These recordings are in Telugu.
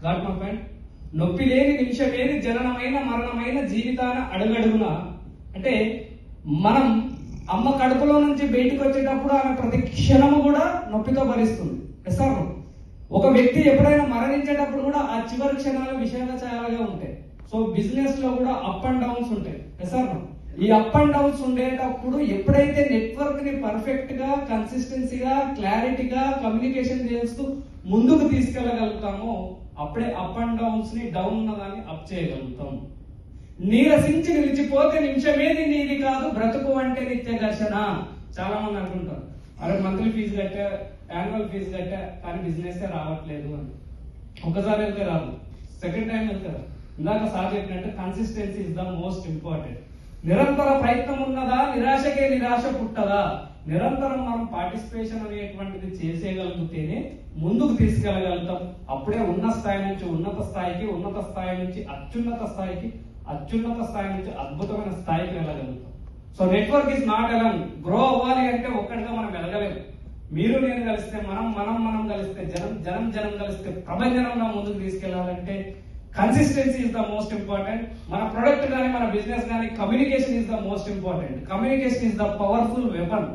That my point. నొప్పి లేని నిమిషం ఏది, జననమైన మరణమైన జీవితాన అడుగడుగున. అంటే మనం అమ్మ కడుపులో నుంచి బయటకు వచ్చేటప్పుడు ఆమె ప్రతి క్షణము కూడా నొప్పితో భరిస్తుంది. సార్, ఒక వ్యక్తి ఎప్పుడైనా మరణించేటప్పుడు కూడా ఆ చివరి క్షణాలు విషాదచారాలుగా ఉంటాయి. సో బిజినెస్ లో కూడా అప్ అండ్ డౌన్స్ ఉంటాయి. సార్, ఈ అప్ అండ్ డౌన్స్ ఉండేటప్పుడు ఎప్పుడైతే నెట్వర్క్ ని పర్ఫెక్ట్ గా, కన్సిస్టెన్సీగా, క్లారిటీగా కమ్యూనికేషన్ చేస్తూ ముందుకు తీసుకెళ్లగలుగుతామో అప్పుడే అప్ అండ్ డౌన్స్ ని డౌన్ ఉన్నదాన్ని అప్ చేయగలుగుతాం. నీరసించి నిలిచిపోతే నిమిషమేది నీది కాదు, బ్రతుకు అంటే నిత్య ఘర్షణ. చాలా మంది అనుకుంటారు, అరే మంత్లీ ఫీజు కట్టా, యాన్యువల్ ఫీజు కట్టా, కానీ బిజినెస్ రావట్లేదు అని. ఒకసారి వెళ్తే రాదు, సెకండ్ టైం వెళ్తే రాదు. ఇందాక సార్ చెప్పినట్టు consistency is the most important. నిరంతర ప్రయత్నం ఉన్నదా, నిరాశకే నిరాశ పుట్టదా. నిరంతరం మనం పార్టిసిపేషన్ అనేటువంటిది చేసేయగలిగితేనే ముందుకు తీసుకెళ్లగలుగుతాం. అప్పుడే ఉన్న స్థాయి నుంచి ఉన్నత స్థాయికి, ఉన్నత స్థాయి నుంచి అత్యున్నత స్థాయికి, అత్యున్నత స్థాయి నుంచి అద్భుతమైన స్థాయికి వెళ్ళగలుగుతాం. So network is not along. Grow అవ్వాలి అంటే ఒక్కడిగా మనం వెళ్ళగలేము. మీరు నేను కలిస్తే, మనం కలిస్తే, జనం కలిస్తే ప్రపంచంలో ముందుకు తీసుకెళ్లాలంటే consistency is the most important. మన ప్రొడక్ట్ కానీ, మన బిజినెస్ కానీ, communication is the most important. Communication is the powerful weapon.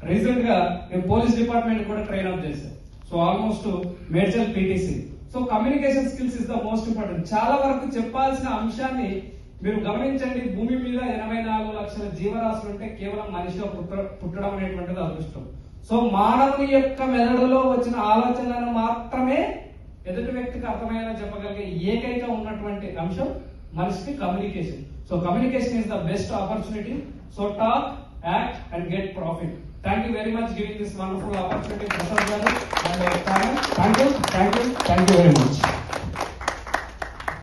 Recent గా నేను పోలీస్ డిపార్ట్మెంట్ కూడా ట్రైన్ అప్ చేశాను. So almost Medchal PTC. So communication skills is the most important. చాలా వరకు చెప్పాల్సిన అంశాన్ని మీరు గమనించండి. భూమి మీద 84 లక్షల జీవరాశులు ఉంటే కేవలం మనిషిగా పుట్టడం అనేటువంటిది అదృష్టం. సో మానవుని యొక్క మెదడులో వచ్చిన ఆలోచనలను మాత్రమే ఎదుటి వ్యక్తికి అర్థమయ్యేలా చెప్పగలిగే ఏకైక ఉన్నటువంటి అంశం మనిషికి communication. So communication is the best opportunity. So talk, act and get profit. Thank you very much giving this wonderful opportunity, Prasad garu, and thank you very much.